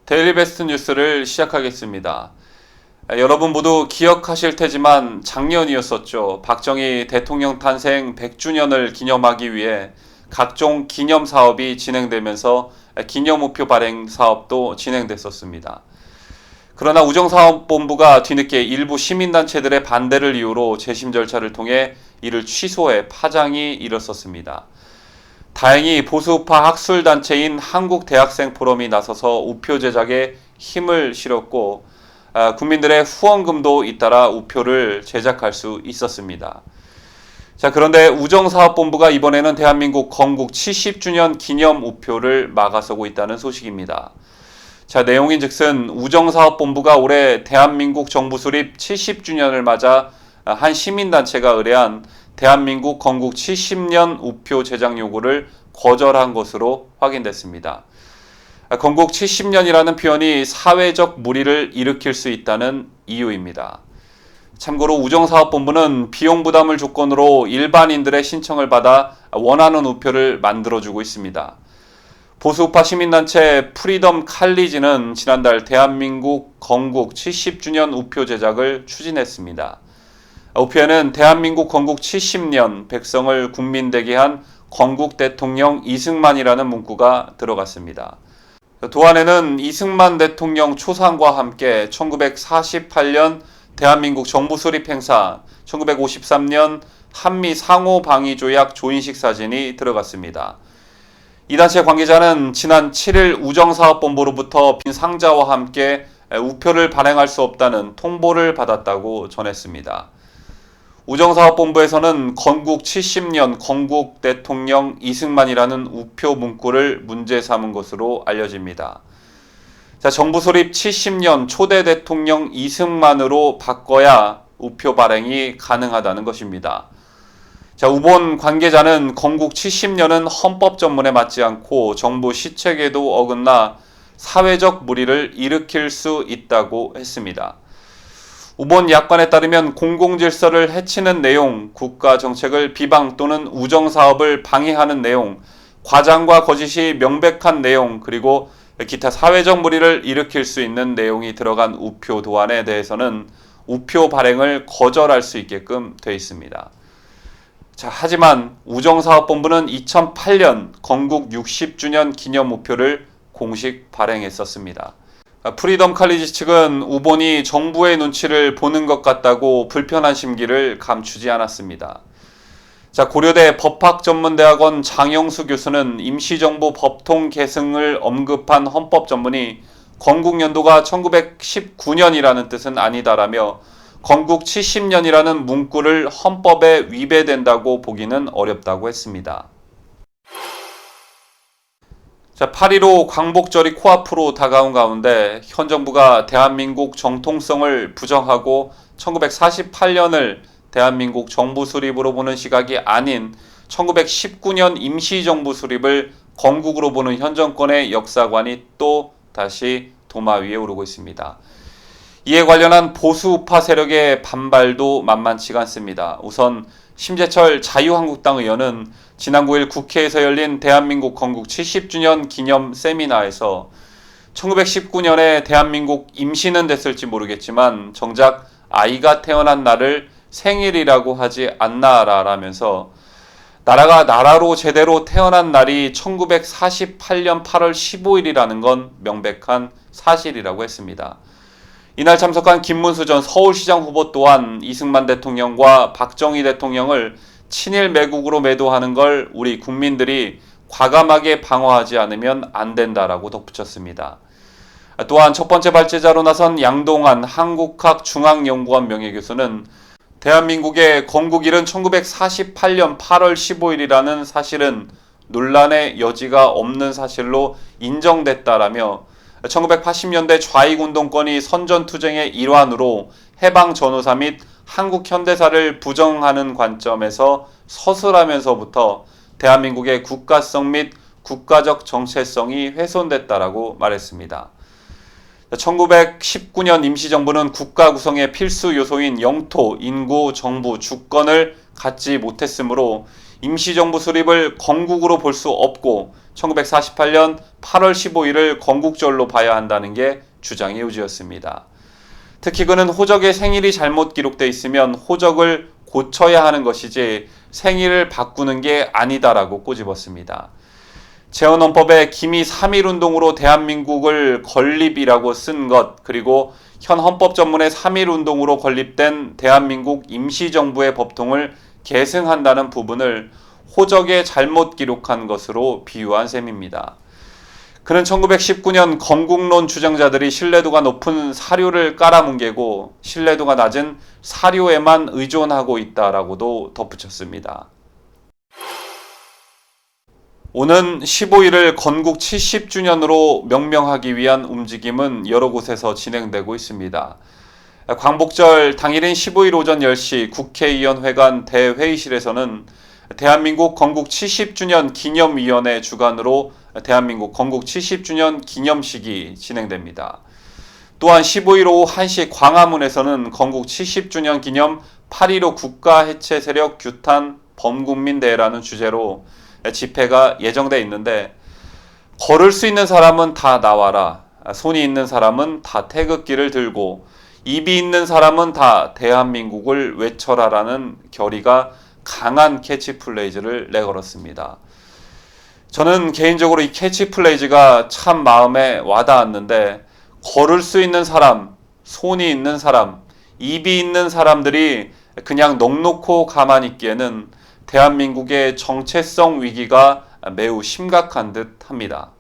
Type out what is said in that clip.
데일리 베스트 뉴스를 시작하겠습니다. 여러분 모두 기억하실 테지만 작년이었었죠. 박정희 대통령 탄생 100주년을 기념하기 위해 각종 기념 사업이 진행되면서 기념우표 발행 사업도 진행됐었습니다. 그러나 우정사업본부가 뒤늦게 일부 시민단체들의 반대를 이유로 재심 절차를 통해 이를 취소해 파장이 일었었습니다. 다행히 보수우파 학술단체인 한국대학생포럼이 나서서 우표 제작에 힘을 실었고 국민들의 후원금도 잇따라 우표를 제작할 수 있었습니다. 자, 그런데 우정사업본부가 이번에는 대한민국 건국 70주년 기념 우표를 막아서고 있다는 소식입니다. 자, 내용인즉슨 우정사업본부가 올해 대한민국 정부 수립 70주년을 맞아 한 시민단체가 의뢰한 대한민국 건국 70년 우표 제작 요구를 거절한 것으로 확인됐습니다. 건국 70년이라는 표현이 사회적 물의를 일으킬 수 있다는 이유입니다. 참고로 우정사업본부는 비용 부담을 조건으로 일반인들의 신청을 받아 원하는 우표를 만들어주고 있습니다. 보수우파 시민단체 프리덤 칼리지는 지난달 대한민국 건국 70주년 우표 제작을 추진했습니다. 우표에는 대한민국 건국 70년 백성을 국민되게 한 건국 대통령 이승만이라는 문구가 들어갔습니다. 도안에는 이승만 대통령 초상과 함께 1948년 대한민국 정부 수립 행사, 1953년 한미 상호 방위 조약 조인식 사진이 들어갔습니다. 이 단체 관계자는 지난 7일 우정사업본부로부터 빈 상자와 함께 우표를 발행할 수 없다는 통보를 받았다고 전했습니다. 우정사업본부에서는 건국 70년 건국 대통령 이승만이라는 우표 문구를 문제 삼은 것으로 알려집니다. 자, 정부 수립 70년 초대 대통령 이승만으로 바꿔야 우표 발행이 가능하다는 것입니다. 자, 우본 관계자는 건국 70년은 헌법 전문에 맞지 않고 정부 시책에도 어긋나 사회적 물의를 일으킬 수 있다고 했습니다. 우본 약관에 따르면 공공질서를 해치는 내용, 국가 정책을 비방 또는 우정사업을 방해하는 내용, 과장과 거짓이 명백한 내용, 그리고 기타 사회적 물의를 일으킬 수 있는 내용이 들어간 우표 도안에 대해서는 우표 발행을 거절할 수 있게끔 되어 있습니다. 자, 하지만 우정사업본부는 2008년 건국 60주년 기념 우표를 공식 발행했었습니다. 프리덤 칼리지 측은 우본이 정부의 눈치를 보는 것 같다고 불편한 심기를 감추지 않았습니다. 자, 고려대 법학전문대학원 장영수 교수는 임시정부 법통 계승을 언급한 헌법 전문이 건국연도가 1919년이라는 뜻은 아니다라며 건국 70년이라는 문구를 헌법에 위배된다고 보기는 어렵다고 했습니다. 자, 8.15 광복절이 코앞으로 다가온 가운데 현 정부가 대한민국 정통성을 부정하고 1948년을 대한민국 정부 수립으로 보는 시각이 아닌 1919년 임시정부 수립을 건국으로 보는 현 정권의 역사관이 또 다시 도마 위에 오르고 있습니다. 이에 관련한 보수우파 세력의 반발도 만만치가 않습니다. 우선 심재철 자유한국당 의원은 지난 9일 국회에서 열린 대한민국 건국 70주년 기념 세미나에서 1919년에 대한민국 임시는 됐을지 모르겠지만 정작 아이가 태어난 날을 생일이라고 하지 않나라라면서 나라가 나라로 제대로 태어난 날이 1948년 8월 15일이라는 건 명백한 사실이라고 했습니다. 이날 참석한 김문수 전 서울시장 후보 또한 이승만 대통령과 박정희 대통령을 친일 매국으로 매도하는 걸 우리 국민들이 과감하게 방어하지 않으면 안 된다라고 덧붙였습니다. 또한 첫 번째 발제자로 나선 양동안 한국학중앙연구원 명예교수는 대한민국의 건국일은 1948년 8월 15일이라는 사실은 논란의 여지가 없는 사실로 인정됐다라며 1980년대 좌익운동권이 선전투쟁의 일환으로 해방전후사 및 한국 현대사를 부정하는 관점에서 서술하면서부터 대한민국의 국가성 및 국가적 정체성이 훼손됐다라고 말했습니다. 1919년 임시정부는 국가 구성의 필수 요소인 영토, 인구, 정부, 주권을 갖지 못했으므로 임시정부 수립을 건국으로 볼 수 없고 1948년 8월 15일을 건국절로 봐야 한다는 게 주장의 요지였습니다. 특히 그는 호적에 생일이 잘못 기록돼 있으면 호적을 고쳐야 하는 것이지 생일을 바꾸는 게 아니다라고 꼬집었습니다. 재헌헌법에 기미 3.1운동으로 대한민국을 건립이라고 쓴 것, 그리고 현 헌법 전문의 3.1운동으로 건립된 대한민국 임시정부의 법통을 계승한다는 부분을 호적에 잘못 기록한 것으로 비유한 셈입니다. 그는 1919년 건국론 주장자들이 신뢰도가 높은 사료를 깔아뭉개고 신뢰도가 낮은 사료에만 의존하고 있다라고도 덧붙였습니다. 오는 15일을 건국 70주년으로 명명하기 위한 움직임은 여러 곳에서 진행되고 있습니다. 광복절 당일인 15일 오전 10시 국회의원회관 대회의실에서는 대한민국 건국 70주년 기념위원회 주관으로 대한민국 건국 70주년 기념식이 진행됩니다. 또한 15일 오후 1시 광화문에서는 건국 70주년 기념 8.15 국가해체 세력 규탄 범국민대회라는 주제로 집회가 예정돼 있는데, 걸을 수 있는 사람은 다 나와라, 손이 있는 사람은 다 태극기를 들고, 입이 있는 사람은 다 대한민국을 외쳐라라는 결의가 강한 캐치플레이즈를 내걸었습니다. 저는 개인적으로 이 캐치플레이즈가 참 마음에 와닿았는데, 걸을 수 있는 사람, 손이 있는 사람, 입이 있는 사람들이 그냥 넋놓고 가만히 있기에는 대한민국의 정체성 위기가 매우 심각한 듯 합니다.